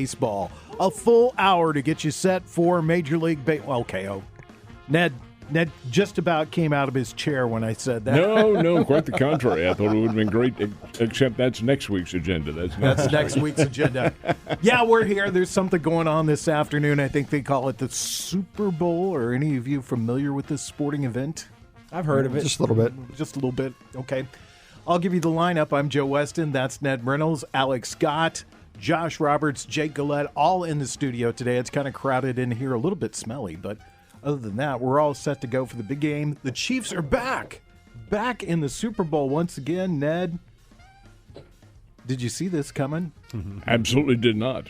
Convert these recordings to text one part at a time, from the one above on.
Baseball. A full hour to get you set for Major League Baseball. Okay, Ned just about came out of his chair when I said that. No, quite the contrary. I thought it would have been great, except that's next week's agenda. That's next week's agenda. Yeah, we're here. There's something going on this afternoon. I think they call it the Super Bowl. Are any of you familiar with this sporting event? I've heard of it. Just a little bit. Just a little bit. Okay. I'll give you the lineup. I'm Joe Westen. That's Ned Reynolds, Alex Scott, Josh Roberts, Jake Gillette, all in the studio today. It's kind of crowded in here, a little bit smelly, but other than that, we're all set to go for the big game. The Chiefs are back in the Super Bowl once again. Ned, did you see this coming? Absolutely did not.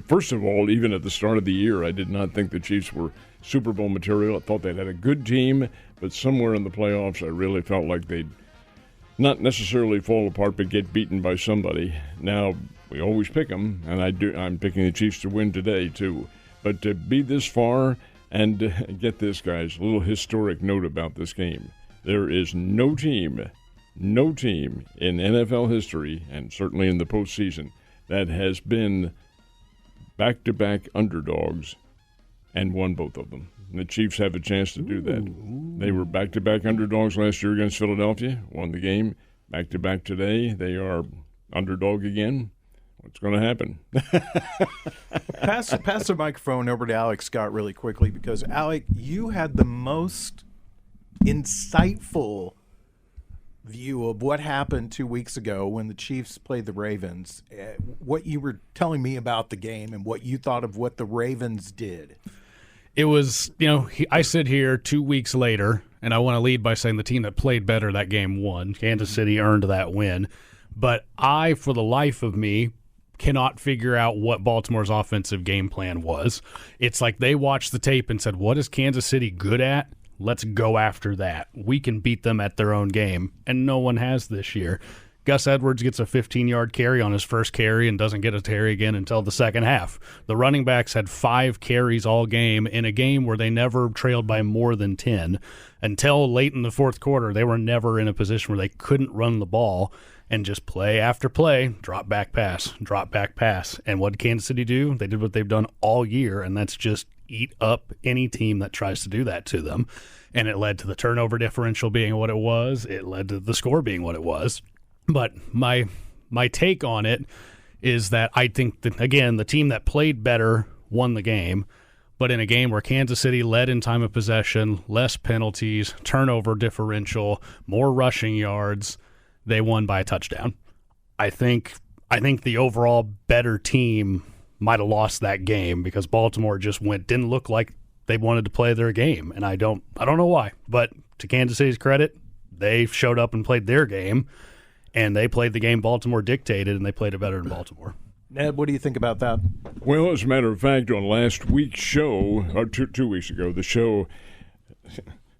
First of all, even at the start of the year, I did not think the Chiefs were Super Bowl material. I thought they'd had a good team, but somewhere in the playoffs, I really felt like they'd not necessarily fall apart, but get beaten by somebody. Now, we always pick them, and I'm picking the Chiefs to win today, too. But to be this far, and get this, guys, a little historic note about this game. There is no team in NFL history, and certainly in the postseason, that has been back-to-back underdogs and won both of them. And the Chiefs have a chance to do that. They were back-to-back underdogs last year against Philadelphia, won the game. Back-to-back today, they are underdog again. What's going to happen? Pass the microphone over to Alex Scott really quickly, because, Alec, you had the most insightful view of what happened 2 weeks ago when the Chiefs played the Ravens. What you were telling me about the game and what you thought of what the Ravens did. It was, I sit here 2 weeks later, and I want to lead by saying the team that played better that game won. Kansas City earned that win. But I, for the life of me, cannot figure out what Baltimore's offensive game plan was. It's like they watched the tape and said, what is Kansas City good at? Let's go after that. We can beat them at their own game. And no one has this year. Gus Edwards gets a 15-yard carry on his first carry and doesn't get a carry again until the second half. The running backs had 5 carries all game in a game where they never trailed by more than 10. Until late in the fourth quarter, they were never in a position where they couldn't run the ball. And just play after play, drop back pass. And what did Kansas City do? They did what they've done all year, and that's just eat up any team that tries to do that to them. And it led to the turnover differential being what it was. It led to the score being what it was. But my take on it is that I think that, again, the team that played better won the game. But in a game where Kansas City led in time of possession, less penalties, turnover differential, more rushing yards, they won by a touchdown. I think the overall better team might have lost that game because Baltimore just didn't look like they wanted to play their game, and I don't know why. But to Kansas City's credit, they showed up and played their game, and they played the game Baltimore dictated, and they played it better than Baltimore. Ned, what do you think about that? Well, as a matter of fact, on last week's show, or 2 weeks ago, the show,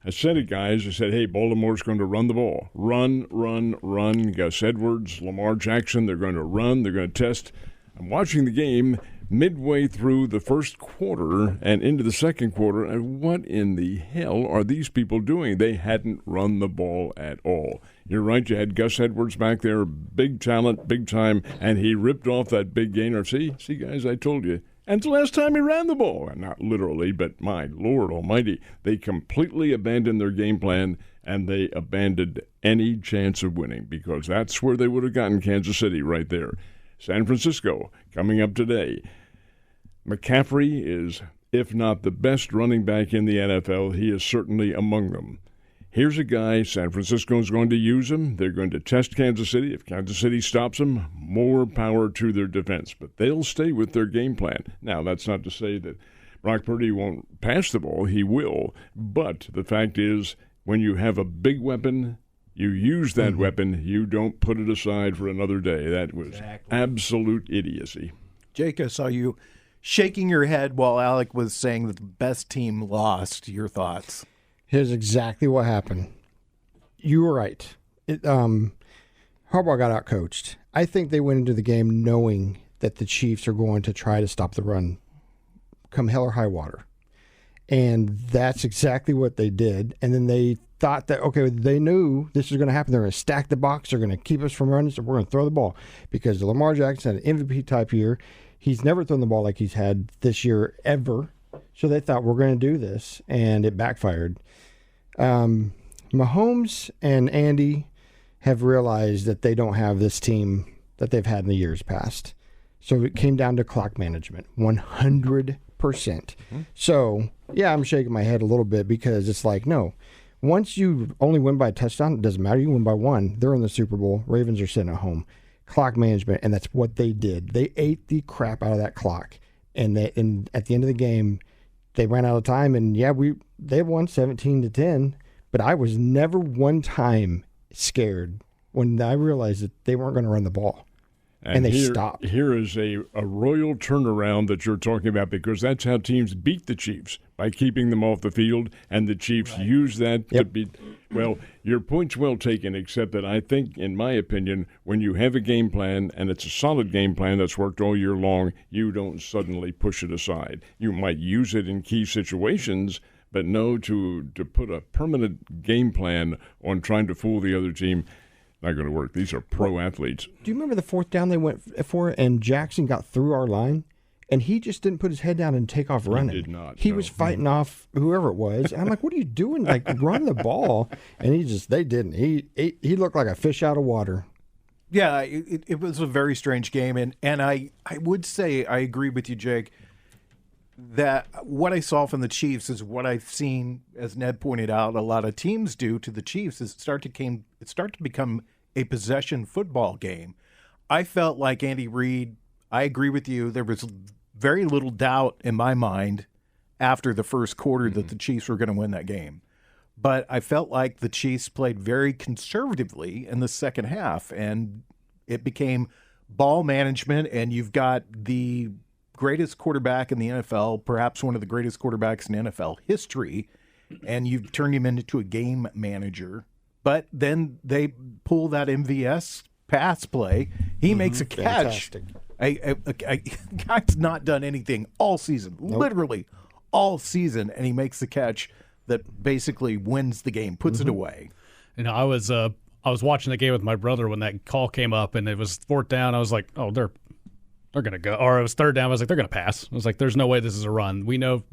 I said it, guys. I said, hey, Baltimore's going to run the ball. Run. Gus Edwards, Lamar Jackson, they're going to run. They're going to test. I'm watching the game midway through the first quarter and into the second quarter, and what in the hell are these people doing? They hadn't run the ball at all. You're right, you had Gus Edwards back there, big talent, big time, and he ripped off that big gainer. See, guys, I told you. And the last time he ran the ball, not literally, but my Lord almighty, they completely abandoned their game plan, and they abandoned any chance of winning, because that's where they would have gotten Kansas City right there. San Francisco coming up today. McCaffrey is, if not the best running back in the NFL, he is certainly among them. Here's a guy, San Francisco is going to use him. They're going to test Kansas City. If Kansas City stops them, more power to their defense. But they'll stay with their game plan. Now, that's not to say that Brock Purdy won't pass the ball. He will. But the fact is, when you have a big weapon, you use that weapon. You don't put it aside for another day. That was absolute idiocy. Jake, I saw you shaking your head while Alec was saying that the best team lost. Your thoughts? Here's exactly what happened. You were right. Harbaugh got out-coached. I think they went into the game knowing that the Chiefs are going to try to stop the run come hell or high water. And that's exactly what they did. And then they thought that, okay, they knew this was going to happen. They're going to stack the box. They're going to keep us from running, so we're going to throw the ball. Because Lamar Jackson had an MVP-type year. He's never thrown the ball like he's had this year ever. So they thought, we're going to do this, and it backfired. Mahomes and Andy have realized that they don't have this team that they've had in the years past. So it came down to clock management, 100%. So, yeah, I'm shaking my head a little bit because it's like, no, once you only win by a touchdown, it doesn't matter. You win by one. They're in the Super Bowl. Ravens are sitting at home. Clock management, and that's what they did. They ate the crap out of that clock. And at the end of the game, they ran out of time. And, yeah, they won 17-10. But I was never one time scared when I realized that they weren't going to run the ball. And they stopped. Here is a royal turnaround that you're talking about, because that's how teams beat the Chiefs, by keeping them off the field, and the Chiefs use that to beat. Well, your point's well taken, except that I think, in my opinion, when you have a game plan, and it's a solid game plan that's worked all year long, you don't suddenly push it aside. You might use it in key situations, but no, to put a permanent game plan on trying to fool the other team, not going to work. These are pro athletes. Do you remember the fourth down they went for, and Jackson got through our line, and he just didn't put his head down and take off running? He did not. He was fighting off whoever it was. And I'm like, what are you doing? Like, run the ball. And they didn't. He looked like a fish out of water. Yeah, it was a very strange game. And I would say I agree with you, Jake, that what I saw from the Chiefs is what I've seen, as Ned pointed out, a lot of teams do to the Chiefs, is start to become a possession football game. I felt like Andy Reid, I agree with you, there was very little doubt in my mind after the first quarter that the Chiefs were going to win that game. But I felt like the Chiefs played very conservatively in the second half, and it became ball management, and you've got the greatest quarterback in the NFL, perhaps one of the greatest quarterbacks in NFL history, and you've turned him into a game manager. But then they pull that MVS pass play. He makes a catch. Fantastic. A guy's not done anything all season, literally all season, and he makes the catch that basically wins the game, puts it away. You know, I was watching the game with my brother when that call came up, and it was fourth down. I was like, oh, they're going to go. Or it was third down. I was like, they're going to pass. I was like, there's no way this is a run. We know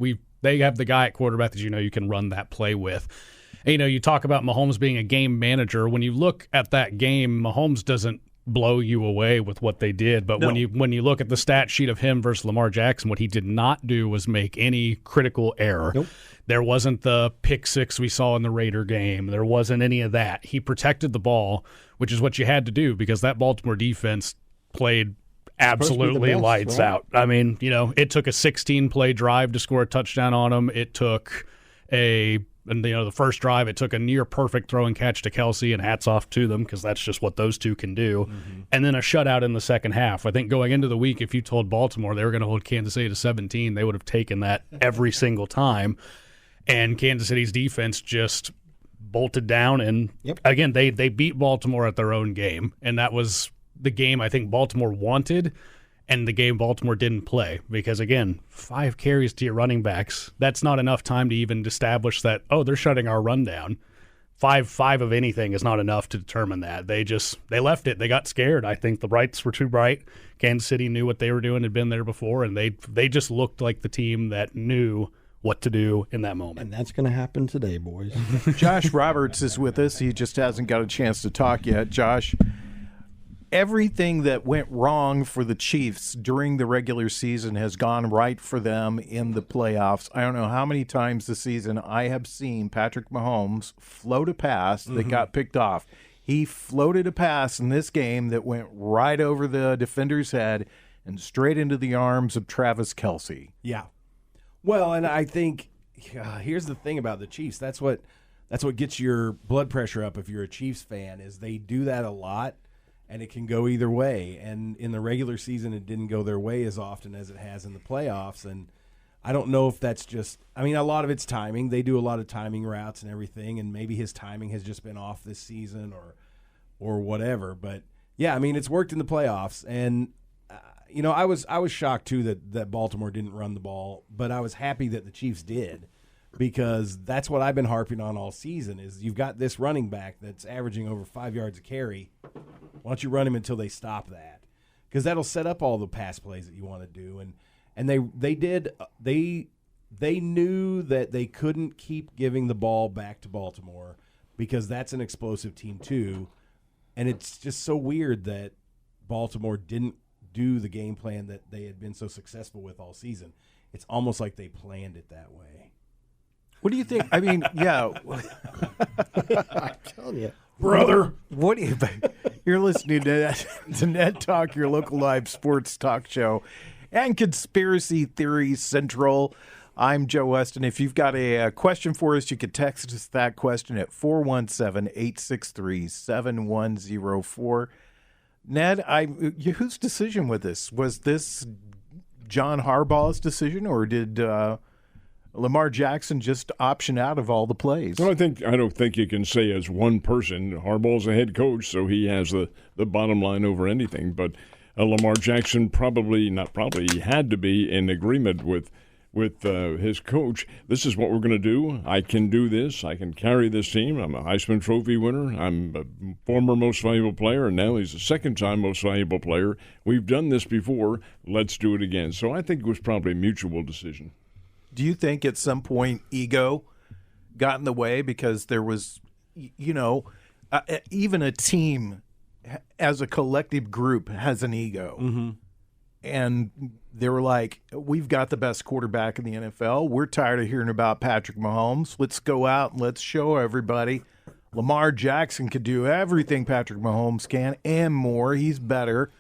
they have the guy at quarterback that you can run that play with. And, you talk about Mahomes being a game manager. When you look at that game, Mahomes doesn't blow you away with what they did. But when you look at the stat sheet of him versus Lamar Jackson, what he did not do was make any critical error. Nope. There wasn't the pick six we saw in the Raider game. There wasn't any of that. He protected the ball, which is what you had to do, because that Baltimore defense played absolutely lights out. I mean, it took a 16-play drive to score a touchdown on them. It took the first drive, it took a near perfect throw and catch to Kelsey, and hats off to them, because that's just what those two can do. And then a shutout in the second half. I think going into the week, if you told Baltimore they were going to hold Kansas City to 17, they would have taken that every single time. And Kansas City's defense just bolted down. And again, they beat Baltimore at their own game. And that was the game I think Baltimore wanted, and the game Baltimore didn't play. Because, again, 5 carries to your running backs, that's not enough time to even establish that, they're shutting our run down. Five of anything is not enough to determine that. They left it. They got scared. I think the brights were too bright. Kansas City knew what they were doing, had been there before, and they just looked like the team that knew what to do in that moment. And that's going to happen today, boys. Josh Roberts is with us. He just hasn't got a chance to talk yet. Josh, everything that went wrong for the Chiefs during the regular season has gone right for them in the playoffs. I don't know how many times this season I have seen Patrick Mahomes float a pass that got picked off. He floated a pass in this game that went right over the defender's head and straight into the arms of Travis Kelce. Yeah. Well, and I think here's the thing about the Chiefs. That's what gets your blood pressure up if you're a Chiefs fan, is they do that a lot, and it can go either way. And in the regular season, it didn't go their way as often as it has in the playoffs. And I don't know if that's just – I mean, a lot of it's timing. They do a lot of timing routes and everything, and maybe his timing has just been off this season or whatever. But, yeah, I mean, it's worked in the playoffs. And I was shocked too that Baltimore didn't run the ball, but I was happy that the Chiefs did, because that's what I've been harping on all season, is you've got this running back that's averaging over 5 yards a carry. Why don't you run him until they stop that? because that'll set up all the pass plays that you want to do. And they knew that they couldn't keep giving the ball back to Baltimore because that's an explosive team too. And it's just so weird that Baltimore didn't do the game plan that they had been so successful with all season. It's almost like they planned it that way. What do you think? I mean, yeah. I'm telling you. Brother. What do you You're listening to Ned Talk, your local live sports talk show, and Conspiracy Theory Central. I'm Joe Westen. If you've got a question for us, you can text us that question at 417-863-7104. Ned, whose decision was this? Was this John Harbaugh's decision, or did Lamar Jackson just option out of all the plays? Well, I don't think you can say as one person. Harbaugh's a head coach, so he has the bottom line over anything. But Lamar Jackson he had to be in agreement with his coach. This is what we're going to do. I can do this. I can carry this team. I'm a Heisman Trophy winner. I'm a former most valuable player, and now he's the second-time most valuable player. We've done this before. Let's do it again. So I think it was probably a mutual decision. Do you think at some point ego got in the way because there was, even a team as a collective group has an ego. Mm-hmm. And they were like, we've got the best quarterback in the NFL. We're tired of hearing about Patrick Mahomes. Let's go out and let's show everybody Lamar Jackson could do everything Patrick Mahomes can and more. He's better.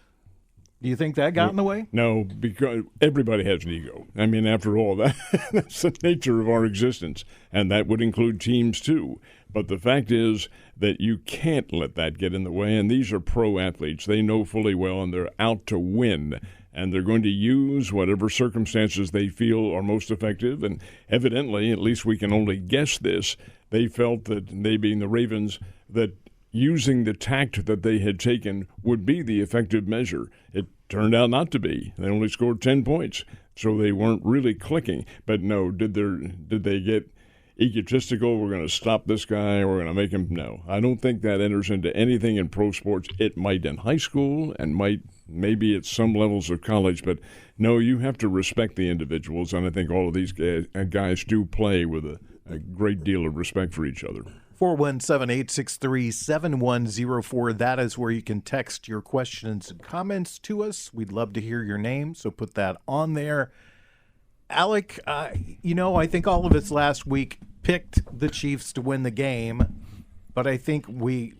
Do you think that got in the way? No, because everybody has an ego. I mean, after all, that's the nature of our existence, and that would include teams too. But the fact is that you can't let that get in the way, and these are pro athletes. They know fully well, and they're out to win. And they're going to use whatever circumstances they feel are most effective. And evidently, at least we can only guess this, they felt that, they being the Ravens, that using the tact that they had taken would be the effective measure. It turned out not to be. They only scored 10 points, so they weren't really clicking. But no, did they get egotistical? We're going to stop this guy, we're going to make him. No, I don't think that enters into anything in pro sports. It might in high school and might maybe at some levels of college, but no, you have to respect the individuals, and I think all of these guys do play with a great deal of respect for each other. 417-863-7104. That is where you can text your questions and comments to us. We'd love to hear your name, so put that on there. Alec, I think all of us last week picked the Chiefs to win the game, but I think we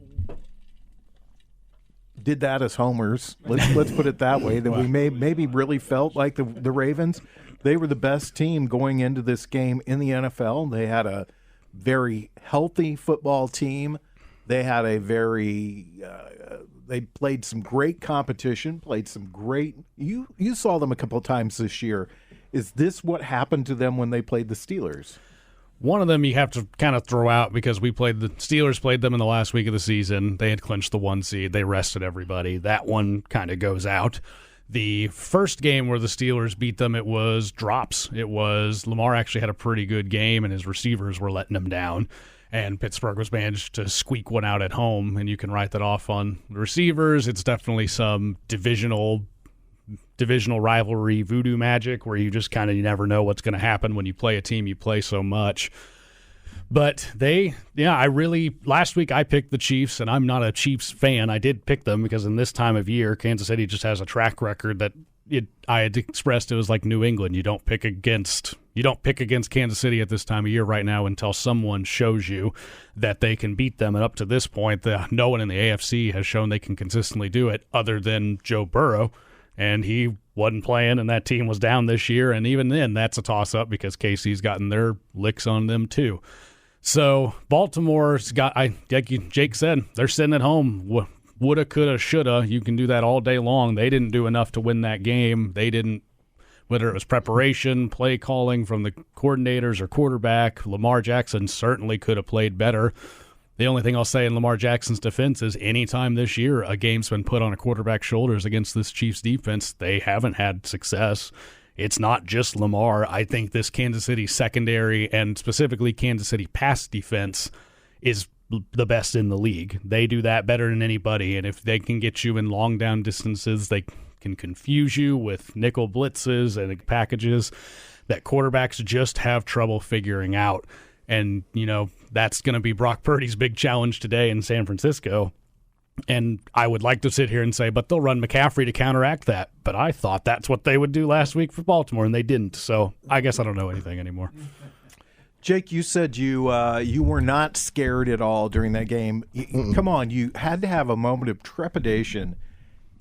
did that as homers. Let's put it that way. That we maybe really felt like the Ravens. They were the best team going into this game in the NFL. They had a very healthy football team. They had a they played some great competition. Played some great. You saw them a couple of times this year. Is this what happened to them when they played the Steelers? One of them you have to kind of throw out because the Steelers played them in the last week of the season. They had clinched the 1 seed. They rested everybody. That one kind of goes out. The first game where the Steelers beat them, it was drops. It was Lamar actually had a pretty good game, and his receivers were letting him down. And Pittsburgh was managed to squeak one out at home, and you can write that off on the receivers. It's definitely some divisional rivalry voodoo magic where you just kind of never know what's going to happen when you play a team you play so much. But last week I picked the Chiefs, and I'm not a Chiefs fan. I did pick them because in this time of year, Kansas City just has a track record that I had expressed it was like New England. You don't pick against Kansas City at this time of year right now until someone shows you that they can beat them. And up to this point, no one in the AFC has shown they can consistently do it other than Joe Burrow. And he wasn't playing, and that team was down this year. And even then, that's a toss-up because KC's gotten their licks on them too. So Baltimore's got, like Jake said, they're sitting at home. Woulda, coulda, shoulda. You can do that all day long. They didn't do enough to win that game. They didn't, whether it was preparation, play calling from the coordinators or quarterback. Lamar Jackson certainly could have played better. The only thing I'll say in Lamar Jackson's defense is anytime this year a game's been put on a quarterback's shoulders against this Chiefs defense, they haven't had success. It's not just Lamar. I think this Kansas City secondary and specifically Kansas City pass defense is the best in the league. They do that better than anybody, and if they can get you in long down distances, they can confuse you with nickel blitzes and packages that quarterbacks just have trouble figuring out. And, that's going to be Brock Purdy's big challenge today in San Francisco. And I would like to sit here and say, but they'll run McCaffrey to counteract that. But I thought that's what they would do last week for Baltimore, and they didn't. So I guess I don't know anything anymore. Jake, you said you were not scared at all during that game. Come on, you had to have a moment of trepidation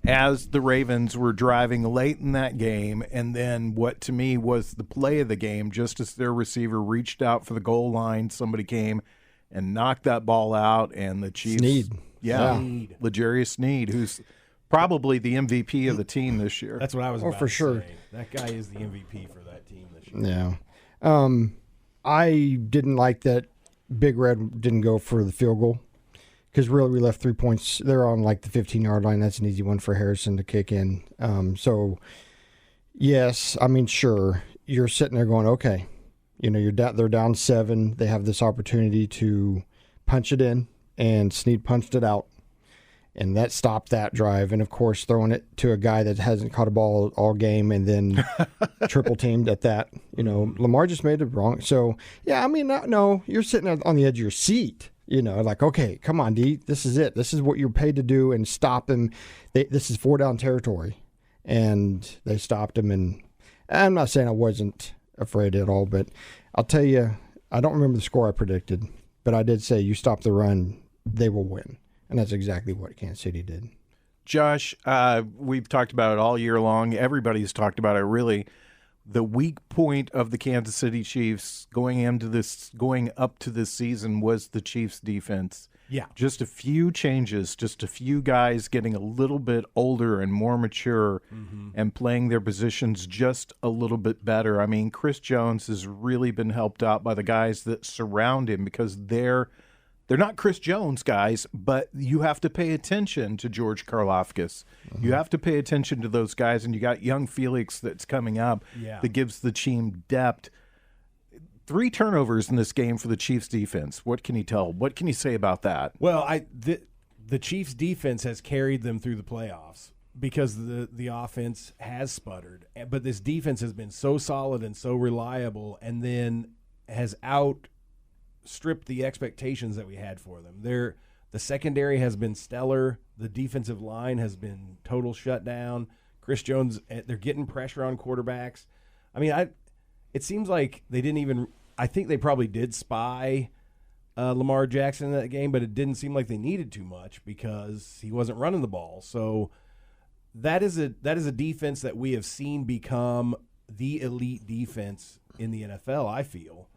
as the Ravens were driving late in that game, and then what to me was the play of the game, just as their receiver reached out for the goal line, somebody came and knocked that ball out, and the Chiefs... Snead. Yeah, L'Jarius Snead, who's probably the MVP of the team this year. That's what I was about for to sure. say. That guy is the MVP for that team this year. Yeah. I didn't like that Big Red didn't go for the field goal because really we left 3 points. They're on like the 15-yard line. That's an easy one for Harrison to kick in. So, yes, I mean, sure, you're sitting there going, okay, they're down 7. They have this opportunity to punch it in. And Snead punched it out, and that stopped that drive. And, of course, throwing it to a guy that hasn't caught a ball all game and then triple teamed at that. Lamar just made it wrong. So, yeah, I mean, no, you're sitting on the edge of your seat, like, okay, come on, D, this is it. This is what you're paid to do, and stop him. This is 4-down territory. And they stopped him. And I'm not saying I wasn't afraid at all, but I'll tell you, I don't remember the score I predicted, but I did say you stop the run, they will win. And that's exactly what Kansas City did. Josh, we've talked about it all year long. Everybody's talked about it, really. The weak point of the Kansas City Chiefs going up to this season was the Chiefs' defense. Yeah. Just a few changes, just a few guys getting a little bit older and more mature and playing their positions just a little bit better. I mean, Chris Jones has really been helped out by the guys that surround him because they're not Chris Jones guys, but you have to pay attention to George Karlaftis. You have to pay attention to those guys, and you got young Felix that's coming up that gives the team depth. 3 turnovers in this game for the Chiefs defense. What can you say about that? Well, the Chiefs defense has carried them through the playoffs because the offense has sputtered. But this defense has been so solid and so reliable, and then has outstripped the expectations that we had for them. The secondary has been stellar. The defensive line has been total shutdown. Chris Jones, they're getting pressure on quarterbacks. I mean, it seems like they didn't even – I think they probably did spy Lamar Jackson in that game, but it didn't seem like they needed too much because he wasn't running the ball. So that is a defense that we have seen become the elite defense in the NFL, I feel.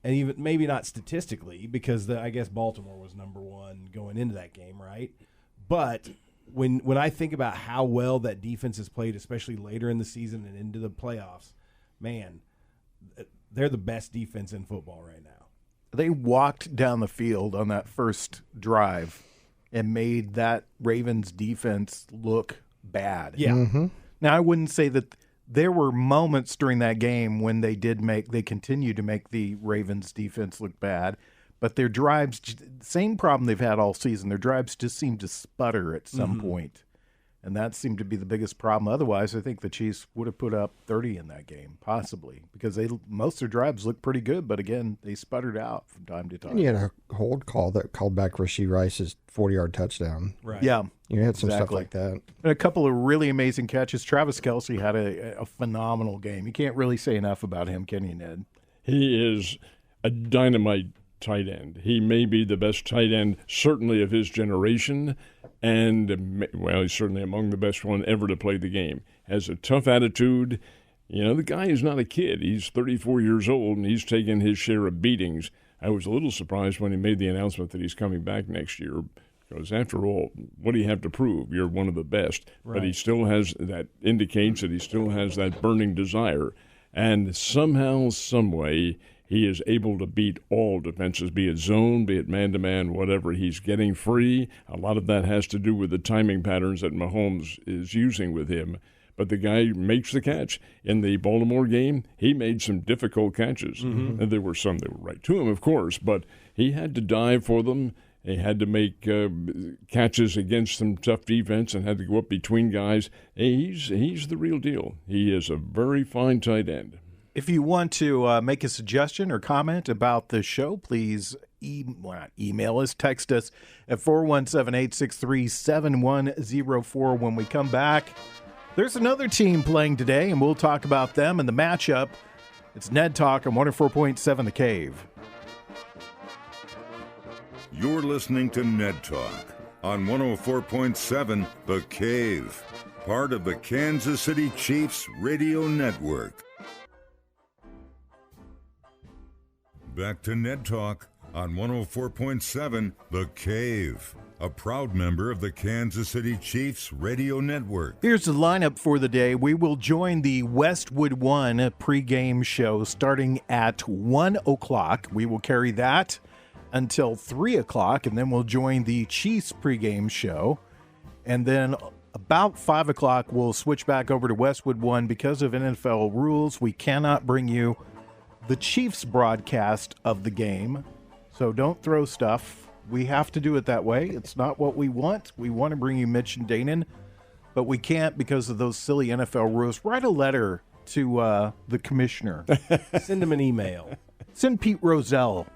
And even maybe not statistically because I guess Baltimore was number 1 going into that game, right? But when I think about how well that defense has played, especially later in the season and into the playoffs, man, they're the best defense in football right now. They walked down the field on that first drive and made that Ravens defense look bad. Yeah. Mm-hmm. Now, I wouldn't say that there were moments during that game when they continued to make the Ravens defense look bad, but their drives, same problem they've had all season, their drives just seemed to sputter at some point. And that seemed to be the biggest problem. Otherwise, I think the Chiefs would have put up 30 in that game, possibly, because most of their drives looked pretty good. But again, they sputtered out from time to time. And you had a hold call that called back Rashee Rice's 40-yard touchdown. Right. Yeah. You had some stuff Exactly. like that. And a couple of really amazing catches. Travis Kelce had a phenomenal game. You can't really say enough about him, can you, Ned? He is a dynamite tight end. He may be the best tight end, certainly of his generation, and, well, he's certainly among the best one ever to play the game. Has a tough attitude. The guy is not a kid. He's 34 years old, and he's taken his share of beatings. I was a little surprised when he made the announcement that he's coming back next year, because after all, what do you have to prove? You're one of the best. Right. But he still has that, indicates that he still has that burning desire. And somehow, some way, he is able to beat all defenses, be it zone, be it man-to-man, whatever. He's getting free. A lot of that has to do with the timing patterns that Mahomes is using with him. But the guy makes the catch. In the Baltimore game, he made some difficult catches. And there were some that were right to him, of course, but he had to dive for them. He had to make catches against some tough defense and had to go up between guys. He's the real deal. He is a very fine tight end. If you want to make a suggestion or comment about the show, please email us, text us at 417-863-7104. When we come back, there's another team playing today, and we'll talk about them and the matchup. It's Ned Talk on 104.7 The Cave. You're listening to Ned Talk on 104.7 The Cave, part of the Kansas City Chiefs radio network. Back to Ned Talk on 104.7 The Cave, a proud member of the Kansas City Chiefs radio network. Here's the lineup for the day. We will join the Westwood One pregame show starting at 1 o'clock. We will carry that until 3 o'clock, and then we'll join the Chiefs pregame show. And then about 5 o'clock, we'll switch back over to Westwood One. Because of NFL rules, we cannot bring you the Chiefs broadcast of the game. So don't throw stuff. We have to do it that way. It's not what we want. We want to bring you Mitch and Danon, but we can't because of those silly NFL rules. Write a letter to the commissioner. Send him an email. Send Pete Rozelle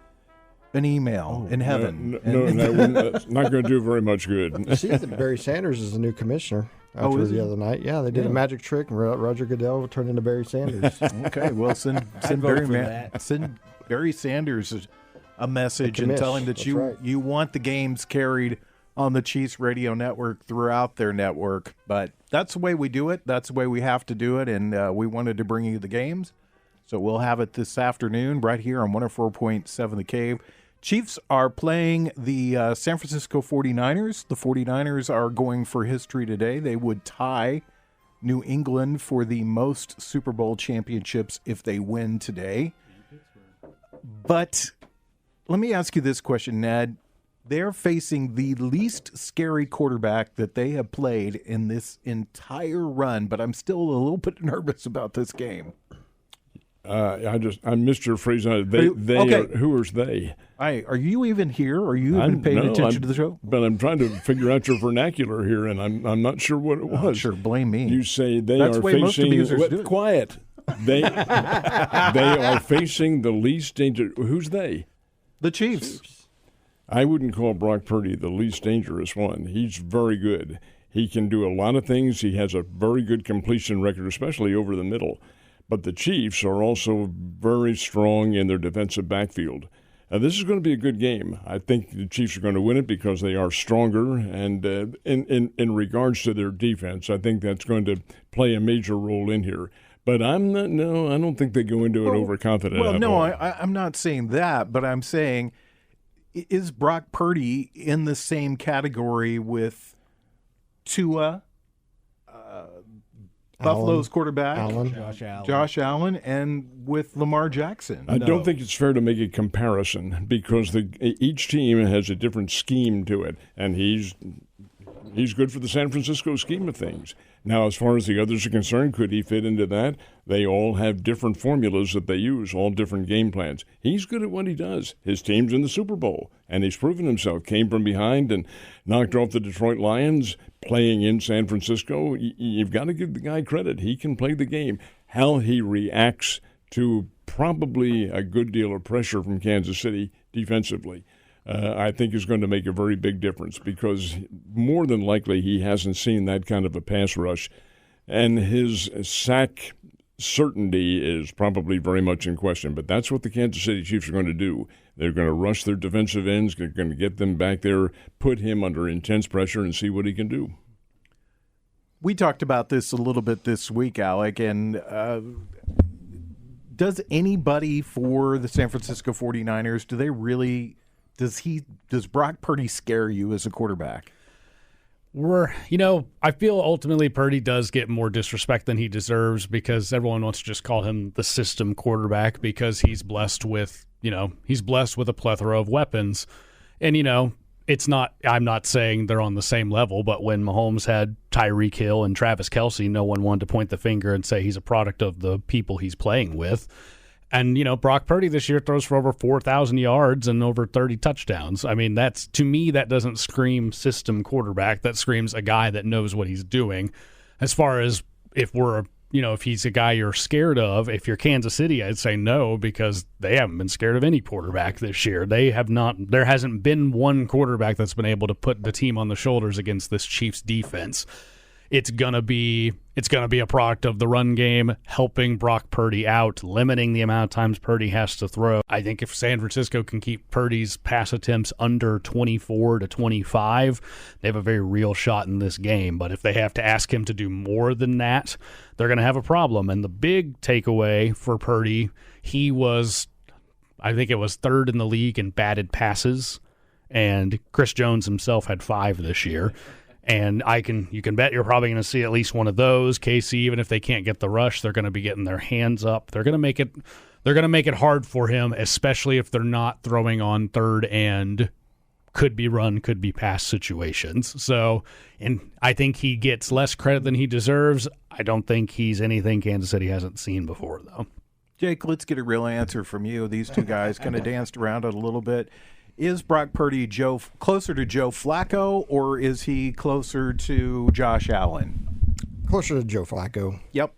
an email in heaven. That's not going to do very much good. You see that Barry Sanders is the new commissioner after the other night. Yeah, they did a magic trick, and Roger Goodell turned into Barry Sanders. Okay, well, send Barry Sanders a message and tell him that you want the games carried on the Chiefs radio network throughout their network. But that's the way we do it. That's the way we have to do it, and we wanted to bring you the games. So we'll have it this afternoon right here on 104.7 The Cave. Chiefs are playing the San Francisco 49ers. The 49ers are going for history today. They would tie New England for the most Super Bowl championships if they win today. But let me ask you this question, Ned. They're facing the least scary quarterback that they have played in this entire run, but I'm still a little bit nervous about this game. I missed your phrase. Okay. Who is they? Are you even here? Are you even paying attention to the show? But I'm trying to figure out your vernacular here, and I'm not sure what it was. Sure, blame me. You say That's are the way facing. most abusers do it. Quiet. They are facing the least danger. Who's they? The Chiefs. I wouldn't call Brock Purdy the least dangerous one. He's very good. He can do a lot of things. He has a very good completion record, especially over the middle. But the Chiefs are also very strong in their defensive backfield. This is going to be a good game. I think the Chiefs are going to win it because they are stronger. And in regards to their defense, I think that's going to play a major role in here. But I don't think they go into it overconfident. Well, no, I'm not saying that, but I'm saying, is Brock Purdy in the same category with Tua, Buffalo's quarterback, Josh Allen, and with Lamar Jackson? I don't think it's fair to make a comparison because each team has a different scheme to it, and he's good for the San Francisco scheme of things. Now, as far as the others are concerned, could he fit into that? They all have different formulas that they use, all different game plans. He's good at what he does. His team's in the Super Bowl, and he's proven himself. Came from behind and knocked off the Detroit Lions, playing in San Francisco. You've got to give the guy credit. He can play the game. How he reacts to probably a good deal of pressure from Kansas City defensively, I think is going to make a very big difference because more than likely he hasn't seen that kind of a pass rush, and his sack certainty is probably very much in question. But that's what the Kansas City Chiefs are going to do. They're going to rush their defensive ends, they're going to get them back there, put him under intense pressure, and see what he can do. We talked about this a little bit this week, Alec, and does anybody for the San Francisco 49ers, do they really... Does Brock Purdy scare you as a quarterback? I feel ultimately Purdy does get more disrespect than he deserves because everyone wants to just call him the system quarterback because he's blessed with a plethora of weapons. And, I'm not saying they're on the same level, but when Mahomes had Tyreek Hill and Travis Kelce, no one wanted to point the finger and say he's a product of the people he's playing with. And, Brock Purdy this year throws for over 4,000 yards and over 30 touchdowns. I mean, to me, that doesn't scream system quarterback. That screams a guy that knows what he's doing. As far as if he's a guy you're scared of, if you're Kansas City, I'd say no, because they haven't been scared of any quarterback this year. There hasn't been one quarterback that's been able to put the team on the shoulders against this Chiefs defense. It's gonna be a product of the run game, helping Brock Purdy out, limiting the amount of times Purdy has to throw. I think if San Francisco can keep Purdy's pass attempts under 24 to 25, they have a very real shot in this game. But if they have to ask him to do more than that, they're gonna have a problem. And the big takeaway for Purdy, I think it was third in the league in batted passes, and Chris Jones himself had 5 this year. And you can bet you're probably going to see at least one of those. KC, even if they can't get the rush, they're going to be getting their hands up. They're going to make it hard for him, especially if they're not throwing on third and could be run, could be pass situations. So, and I think he gets less credit than he deserves. I don't think he's anything Kansas City hasn't seen before, though. Jake, let's get a real answer from you. These two guys kind of danced around it a little bit. Is Brock Purdy closer to Joe Flacco, or is he closer to Josh Allen? Closer to Joe Flacco. Yep.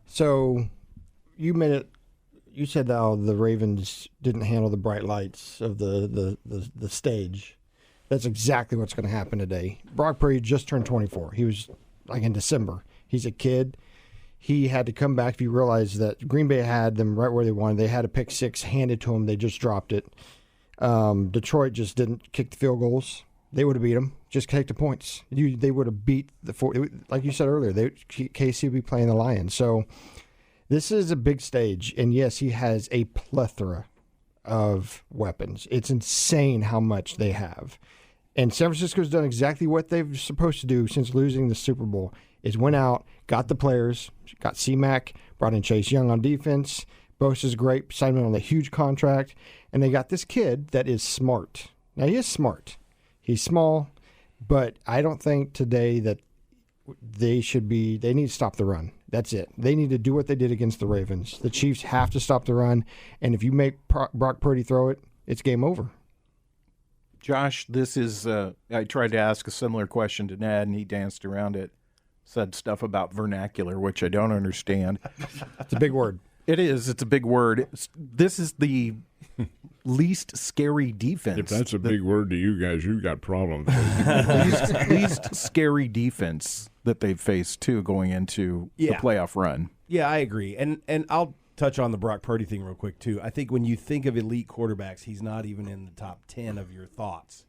So you said that the Ravens didn't handle the bright lights of the stage. That's exactly what's going to happen today. Brock Purdy just turned 24. He was like in December. He's a kid. He had to come back. If you realize that Green Bay had them right where they wanted, they had a pick six handed to them. They just dropped it. Detroit just didn't kick the field goals. They would have beat them. Just take the points. They would have beat like you said earlier. KC would be playing the Lions. So this is a big stage, and yes, he has a plethora of weapons. It's insane how much they have. And San Francisco's done exactly what they're supposed to do since losing the Super Bowl. Is went out, got the players, got C-Mac, brought in Chase Young on defense. Bosa's great, signed him on a huge contract. And they got this kid that is smart. Now, he is smart. He's small, but I don't think today that they need to stop the run. That's it. They need to do what they did against the Ravens. The Chiefs have to stop the run, and if you make Brock Purdy throw it, it's game over. Josh, this is, I tried to ask a similar question to Ned, and he danced around it, said stuff about vernacular, which I don't understand. It's a big word. It is. It's a big word. This is the least scary defense. If that's a big word to you guys, you've got problems. least scary defense that they've faced, too, going into the playoff run. Yeah, I agree. And I'll touch on the Brock Purdy thing real quick, too. I think when you think of elite quarterbacks, he's not even in the top 10 of your thoughts.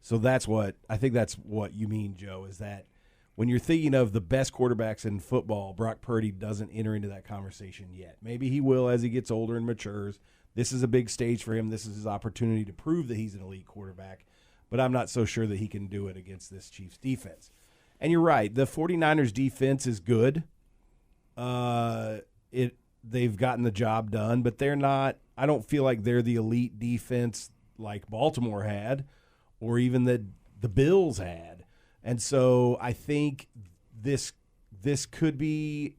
So that's what you mean, Joe, is that when you're thinking of the best quarterbacks in football, Brock Purdy doesn't enter into that conversation yet. Maybe he will as he gets older and matures. This is a big stage for him. This is his opportunity to prove that he's an elite quarterback. But I'm not so sure that he can do it against this Chiefs defense. And you're right. The 49ers defense is good. They've gotten the job done, but they're not – I don't feel like they're the elite defense like Baltimore had or even the Bills had. And so I think this could be,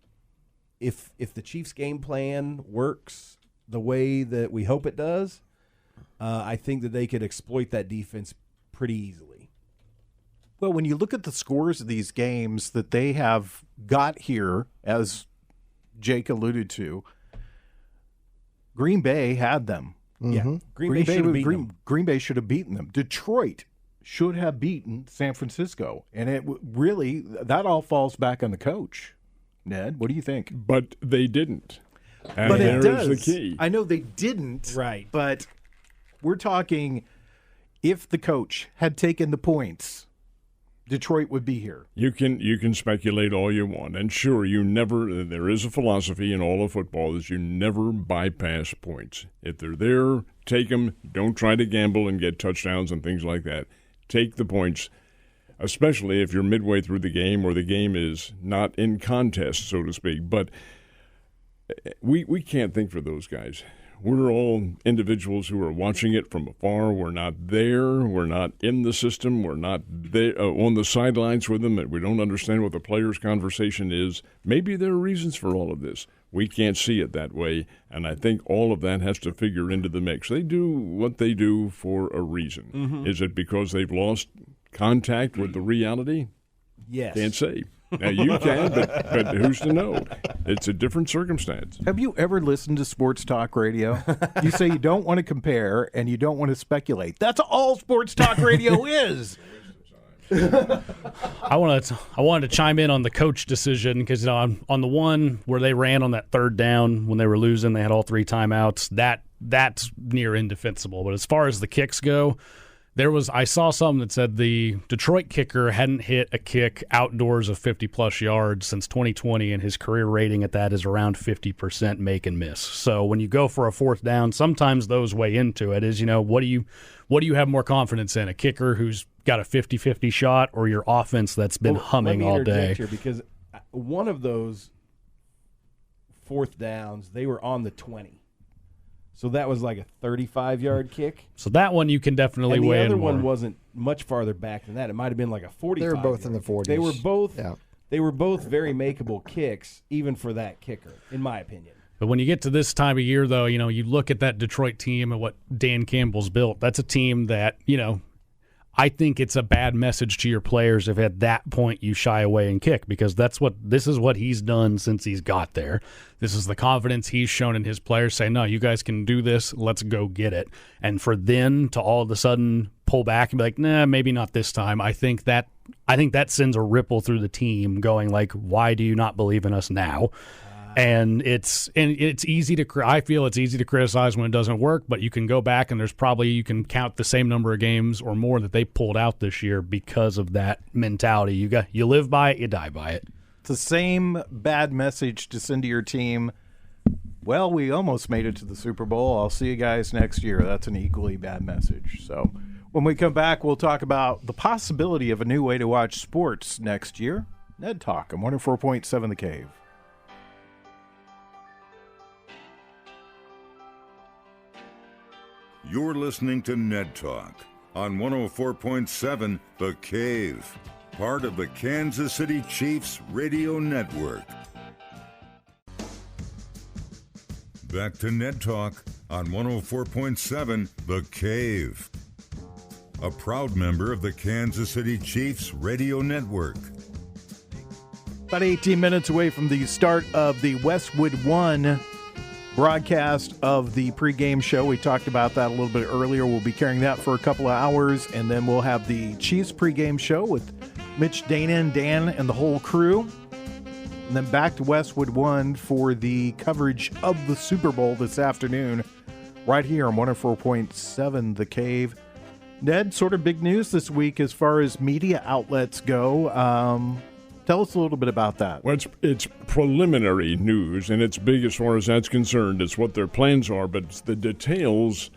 if the Chiefs' game plan works the way that we hope it does, I think that they could exploit that defense pretty easily. Well, when you look at the scores of these games that they have got here, as Jake alluded to, Green Bay had them. Mm-hmm. Yeah, Green Bay should have beaten them. Detroit should have beaten San Francisco, and it really, that all falls back on the coach. Ned, what do you think? But they didn't. And but it does. The key. I know they didn't, right? But we're talking if the coach had taken the points, Detroit would be here. You can speculate all you want, and sure, there is a philosophy in all of football that you never bypass points. If they're there, take them. Don't try to gamble and get touchdowns and things like that. Take the points, especially if you're midway through the game or the game is not in contest, so to speak. But we can't think for those guys. We're all individuals who are watching it from afar. We're not there. We're not in the system. We're not there, on the sidelines with them. We don't understand what the players' conversation is. Maybe there are reasons for all of this. We can't see it that way, and I think all of that has to figure into the mix. They do what they do for a reason. Mm-hmm. Is it because they've lost contact with the reality? Yes. Can't say. Now, you can, but who's to know? It's a different circumstance. Have you ever listened to sports talk radio? You say you don't want to compare and you don't want to speculate. That's all sports talk radio is. I wanted to chime in on the coach decision because on the one where they ran on that third down when they were losing, they had all 3 timeouts. That's near indefensible. But as far as the kicks go, I saw something that said the Detroit kicker hadn't hit a kick outdoors of 50-plus yards since 2020, and his career rating at that is around 50% make and miss. So when you go for a 4th down, sometimes those weigh into it. Is, what do you have more confidence in, a kicker who's got a 50-50 shot or your offense that's been humming all day? Here because one of those 4th downs, they were on the 20. So that was like a 35-yard kick. So that one you can definitely weigh in. The other more. one wasn't much farther back than that. It might have been like a 45. They were both in the 40s. They were both very makeable kicks, even for that kicker, in my opinion. But when you get to this time of year, though, you look at that Detroit team and what Dan Campbell's built. That's a team that, I think it's a bad message to your players if at that point you shy away and kick, because this is what he's done since he's got there. This is the confidence he's shown in his players, saying, no, you guys can do this, let's go get it. And for them to all of a sudden pull back and be like, nah, maybe not this time, I think that sends a ripple through the team going like, why do you not believe in us now? And it's easy to. I feel it's easy to criticize when it doesn't work, but you can go back and you can count the same number of games or more that they pulled out this year because of that mentality. You live by it, you die by it. It's the same bad message to send to your team. Well, we almost made it to the Super Bowl. I'll see you guys next year. That's an equally bad message. So when we come back, we'll talk about the possibility of a new way to watch sports next year. Ned Talk on 104.7 The Cave. You're listening to Ned Talk on 104.7 The Cave, part of the Kansas City Chiefs radio network. Back to Ned Talk on 104.7 The Cave, a proud member of the Kansas City Chiefs radio network. About 18 minutes away from the start of the Westwood One broadcast of the pregame show. We talked about that a little bit earlier. We'll be carrying that for a couple of hours, and then we'll have the Chiefs pregame show with Mitch, Dana, and Dan and the whole crew. And then back to Westwood One for the coverage of the Super Bowl this afternoon, right here on 104.7 The Cave. Ned, sort of big news this week as far as media outlets go. Tell us a little bit about that. Well, it's preliminary news, and it's big as far as that's concerned. It's what their plans are, but the details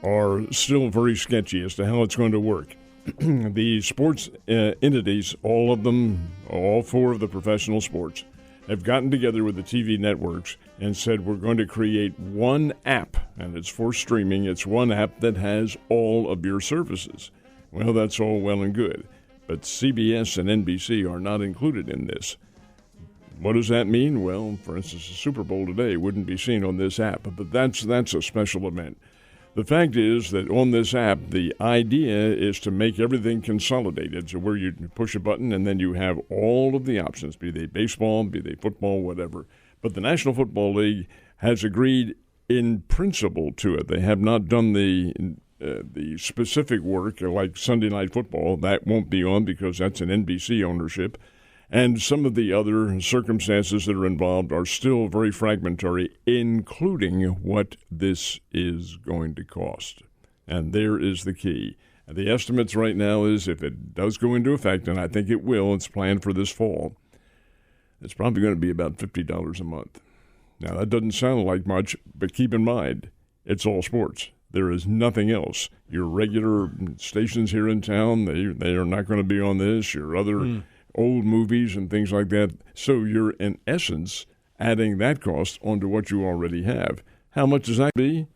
are still very sketchy as to how it's going to work. The sports entities, all of them, all 4 of the professional sports, have gotten together with the TV networks and said we're going to create one app, and it's for streaming. It's one app that has all of your services. Well, that's all well and good. But CBS and NBC are not included in this. What does that mean? Well, for instance, the Super Bowl today wouldn't be seen on this app, but that's a special event. The fact is that on this app, the idea is to make everything consolidated, so where you push a button and then you have all of the options, be they baseball, be they football, whatever. But the National Football League has agreed in principle to it. They have not done the specific work, like Sunday Night Football. That won't be on because that's an NBC ownership. And some of the other circumstances that are involved are still very fragmentary, including what this is going to cost. And there is the key. The estimates right now is if it does go into effect, and I think it will, it's planned for this fall, it's probably going to be about $50 a month. Now, that doesn't sound like much, but keep in mind, it's all sports. There is nothing else. Your regular stations here in town, they are not going to be on this. Your other old movies and things like that. So you're, in essence, adding that cost onto what you already have. How much does that be?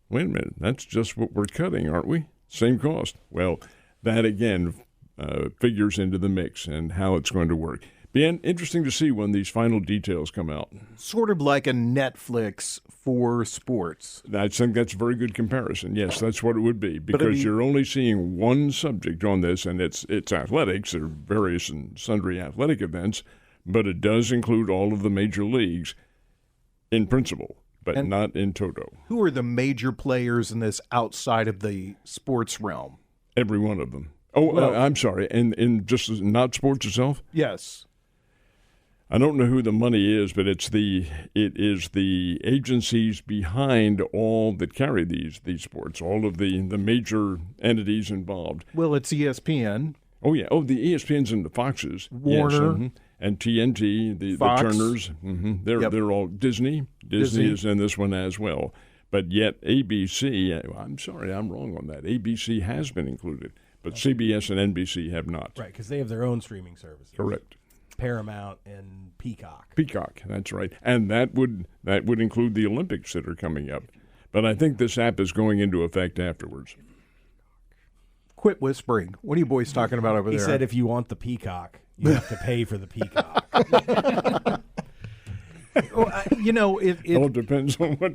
Wait a minute. That's just what we're cutting, aren't we? Same cost. Well, that, again, figures into the mix and how it's going to work. be interesting to see when these final details come out. Sort of like a Netflix for sports. I think that's a very good comparison. Yes, that's what it would be, because you're only seeing one subject on this, and it's athletics. There are various and sundry athletic events, but it does include all of the major leagues in principle, but not in toto. Who are the major players in this outside of the sports realm? Every one of them. I'm sorry, in just not sports itself? Yes. I don't know who the money is, but it is the agencies behind all that carry these sports, all of the major entities involved. Well, it's ESPN. Oh, yeah. Oh, the ESPNs and the Foxes. Warner. Yes, and TNT, the Turners. They're all Disney. Disney is in this one as well. But yet ABC, I'm sorry, I'm wrong on that. ABC has been included, but CBS and NBC have not. Right, because they have their own streaming services. Correct. Paramount and Peacock. Peacock, that's right. And that would include the Olympics that are coming up. But I think this app is going into effect afterwards. Quit whispering. What are you boys talking about over there? He said if you want the Peacock, you have to pay for the Peacock. Well, it all depends on what.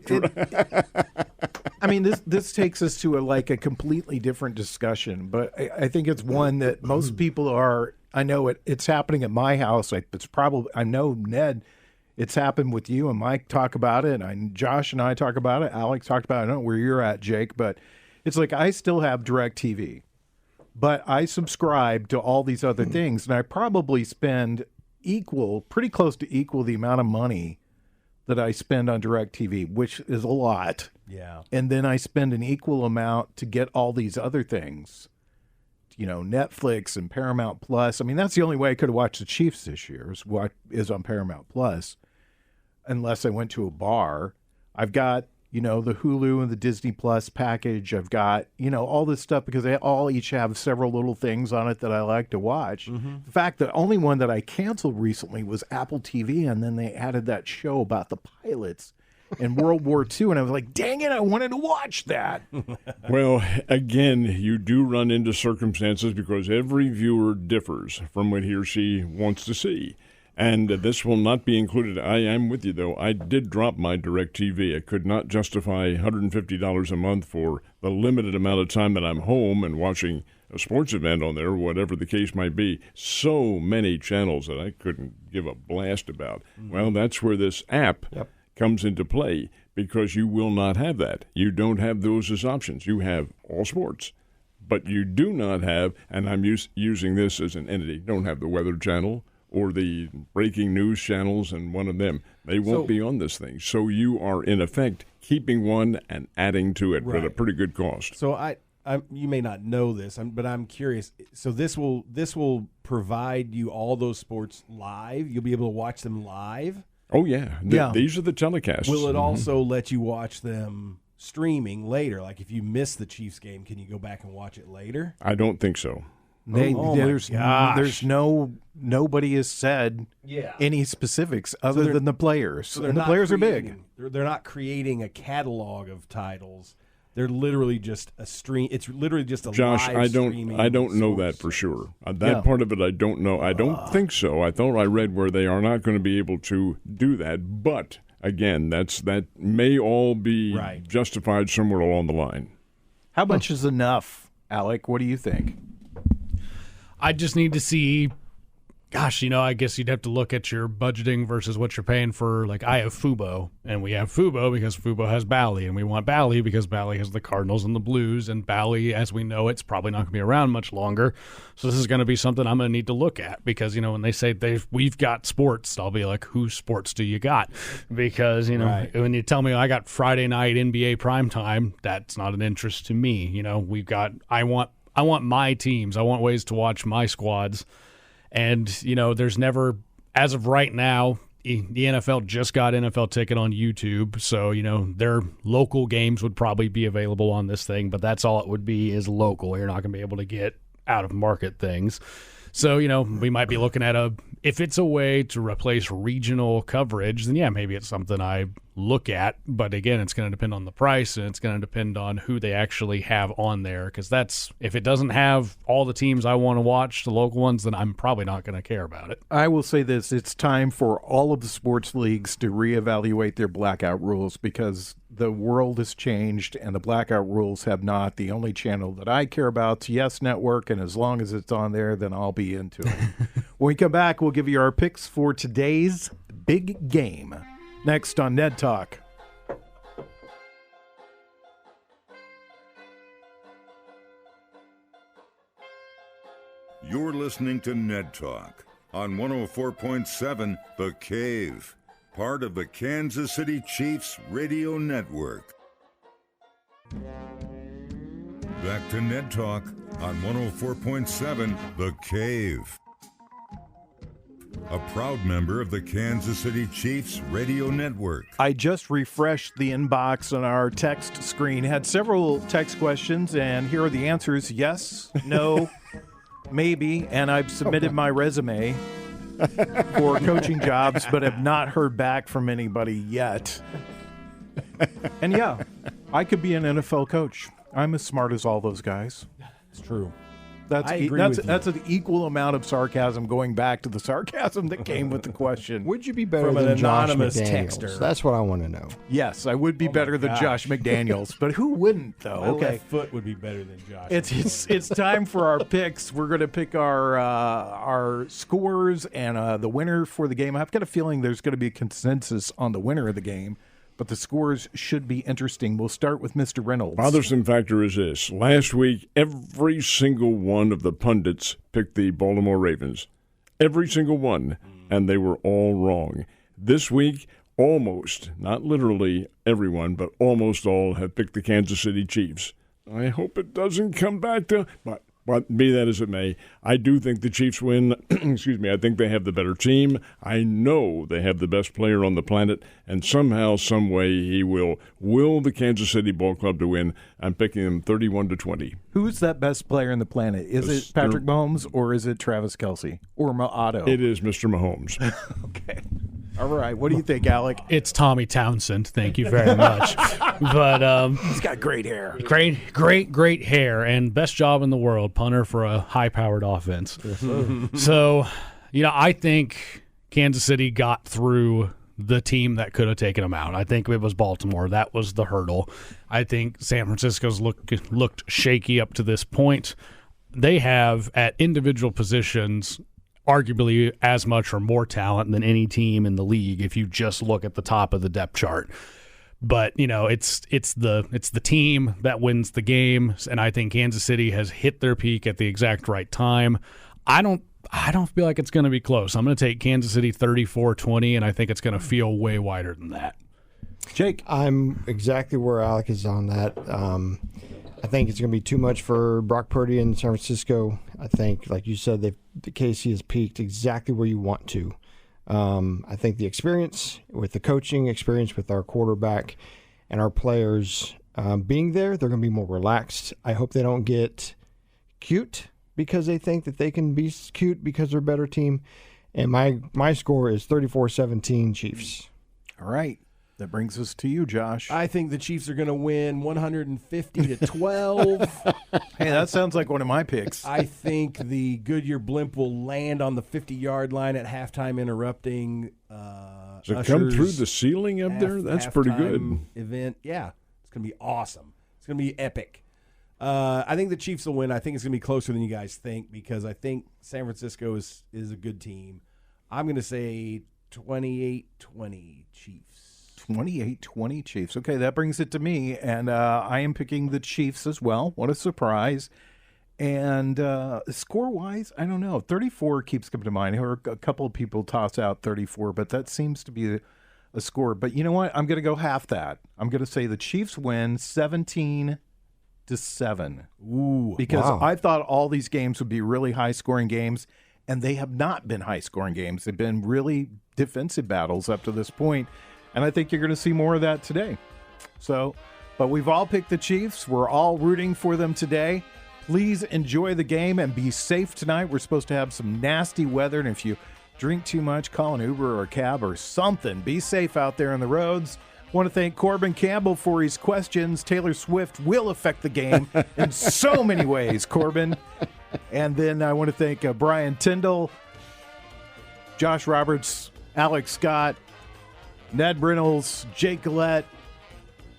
I mean, this takes us to a completely different discussion, but I think it's one that most people are. I know it's happening at my house. It's probably. I know, Ned, it's happened with you and Mike talk about it, and Josh and I talk about it. Alex talked about it. I don't know where you're at, Jake, but it's like I still have DirecTV, but I subscribe to all these other things, and I probably spend pretty close to equal the amount of money that I spend on DirecTV, which is a lot. Yeah. And then I spend an equal amount to get all these other things, Netflix and Paramount Plus. I mean, that's the only way I could have watched the Chiefs this year is what is on Paramount Plus, unless I went to a bar. I've got, the Hulu and the Disney Plus package. I've got, all this stuff because they all each have several little things on it that I like to watch. Mm-hmm. In fact, the only one that I canceled recently was Apple TV, and then they added that show about the pilots in World War II, and I was like, dang it, I wanted to watch that. Well, again, you do run into circumstances because every viewer differs from what he or she wants to see. And this will not be included. I am with you, though. I did drop my DirecTV. I could not justify $150 a month for the limited amount of time that I'm home and watching a sports event on there, whatever the case might be. So many channels that I couldn't give a blast about. Mm-hmm. Well, that's where this app comes into play, because you will not have that. You don't have those as options. You have all sports. But you do not have, and I'm using this as an entity, don't have the Weather Channel or the breaking news channels and one of them. They won't be on this thing. So you are, in effect, keeping one and adding to it at a pretty good cost. So you may not know this, but I'm curious. So this will provide you all those sports live? You'll be able to watch them live? Oh, yeah. These are the telecasts. Will it also let you watch them streaming later? Like if you miss the Chiefs game, can you go back and watch it later? I don't think so. There's nobody has said any specifics other than the players. So and the players are big. They're not creating a catalog of titles. They're literally just a stream. It's literally just a Josh, live streaming. I don't know that for sure. That part of it I don't know. I don't think so. I thought I read where they are not going to be able to do that. But again, that may all be justified somewhere along the line. How much is enough, Alec? What do you think? I just need to see, I guess you'd have to look at your budgeting versus what you're paying for. Like, I have Fubo, and we have Fubo because Fubo has Bally, and we want Bally because Bally has the Cardinals and the Blues, and Bally, as we know, it's probably not going to be around much longer. So this is going to be something I'm going to need to look at because, when they say we've got sports, I'll be like, whose sports do you got? Because, when you tell me I got Friday night NBA primetime, that's not an interest to me. I want my teams. I want ways to watch my squads. And, there's never, as of right now, the NFL just got NFL Ticket on YouTube. So, their local games would probably be available on this thing, but that's all it would be is local. You're not going to be able to get out-of-market things. So, we might be looking at if it's a way to replace regional coverage, then maybe it's something I look at. But again, it's going to depend on the price, and it's going to depend on who they actually have on there. Because if it doesn't have all the teams I want to watch, the local ones, then I'm probably not going to care about it. I will say this. It's time for all of the sports leagues to reevaluate their blackout rules because the world has changed and the blackout rules have not. The only channel that I care about is Yes Network, and as long as it's on there, then I'll be into it. When we come back, we'll give you our picks for today's big game. Next on Ned Talk. You're listening to Ned Talk on 104.7 The Cave, part of the Kansas City Chiefs radio network. Back to Ned Talk on 104.7 The Cave. A proud member of the Kansas City Chiefs radio network. I just refreshed the inbox on our text screen. Had several text questions, and here are the answers. Yes, no, maybe, and I've submitted my resume for coaching jobs, but have not heard back from anybody yet. And yeah, I could be an NFL coach. I'm as smart as all those guys. It's true. That's an equal amount of sarcasm going back to the sarcasm that came with the question. Would you be better From an than Josh anonymous McDaniels? texter. That's what I want to know. Yes, I would be better than gosh. Josh McDaniels, but who wouldn't though? My Okay. left foot would be better than Josh. It's time for our picks. We're going to pick our scores and the winner for the game. I've got a feeling there's going to be a consensus on the winner of the game, but the scores should be interesting. We'll start with Mr. Reynolds. Bothersome factor is this. Last week, every single one of the pundits picked the Baltimore Ravens. Every single one. And they were all wrong. This week, almost, not literally everyone, but almost all have picked the Kansas City Chiefs. I hope it doesn't come back to... But be that as it may, I do think the Chiefs win. Excuse me. I think they have the better team. I know they have the best player on the planet, and somehow, some way, he will the Kansas City Ball Club to win. I'm picking them 31-20. Who's that best player on the planet? Is it Patrick Mahomes or is it Travis Kelce or Otto? It is Mr. Mahomes. Okay. All right. What do you think, Alec? It's Tommy Townsend. Thank you very much. But He's got great hair. great hair, and best job in the world, punter for a high-powered offense. So, I think Kansas City got through the team that could have taken them out. I think it was Baltimore. That was the hurdle. I think San Francisco's looked shaky up to this point. They have, at individual positions, arguably as much or more talent than any team in the league if you just look at the top of the depth chart. But, it's the team that wins the game, and I think Kansas City has hit their peak at the exact right time. I don't feel like it's going to be close. I'm going to take Kansas City 34-20, and I think it's going to feel way wider than that. Jake? I'm exactly where Alec is on that. I think it's going to be too much for Brock Purdy in San Francisco. I think, like you said, the KC has peaked exactly where you want to. I think the experience with the coaching experience with our quarterback and our players being there, they're going to be more relaxed. I hope they don't get cute because they think that they can be cute because they're a better team. And my score is 34-17 Chiefs. All right. That brings us to you, Josh. I think the Chiefs are going to win 150-12. Hey, that sounds like one of my picks. I think the Goodyear blimp will land on the 50-yard line at halftime, interrupting Does it come through the ceiling up there? That's pretty good. Event, yeah, it's going to be awesome. It's going to be epic. I think the Chiefs will win. I think it's going to be closer than you guys think because I think San Francisco is a good team. I'm going to say 28-20 Chiefs. 28-20 Chiefs. Okay, that brings it to me, and I am picking the Chiefs as well. What a surprise. And score-wise, I don't know. 34 keeps coming to mind. I heard a couple of people toss out 34, but that seems to be a score. But you know what? I'm going to go half that. I'm going to say the Chiefs win 17-7. Ooh, because wow. I thought all these games would be really high-scoring games, and they have not been high-scoring games. They've been really defensive battles up to this point. And I think you're going to see more of that today. So, but we've all picked the Chiefs. We're all rooting for them today. Please enjoy the game and be safe tonight. We're supposed to have some nasty weather, and if you drink too much, call an Uber or a cab or something. Be safe out there on the roads. Want to thank Corbin Campbell for his questions. Taylor Swift will affect the game in so many ways, Corbin. And then I want to thank Brian Tyndall, Josh Roberts, Alex Scott, Ned Reynolds, Jake Gillette,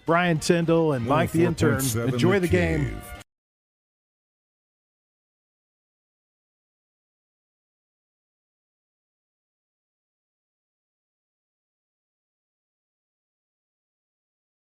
Brian Tyndall, and Mike the intern. Enjoy the game.